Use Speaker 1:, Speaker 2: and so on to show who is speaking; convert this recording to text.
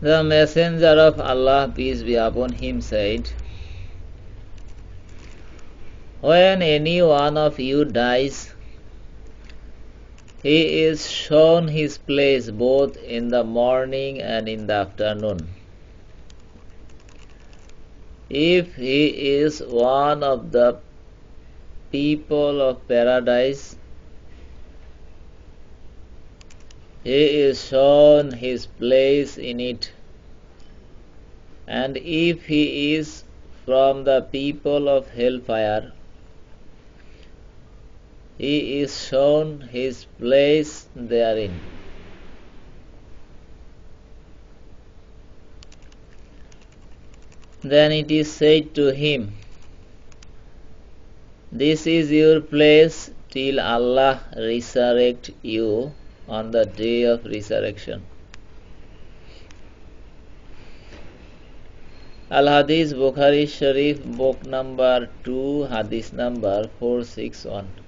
Speaker 1: The Messenger of Allah, peace be upon him, said, when any one of you dies, he is shown his place both in the morning and in the afternoon. If he is one of the people of paradise, he is shown his place in it, and if he is from the people of hellfire, he is shown his place therein. Then it is said to him, this is your place till Allah resurrect you on the day of resurrection. Al-Hadith, Bukhari Sharif, book number 2, hadith number 461.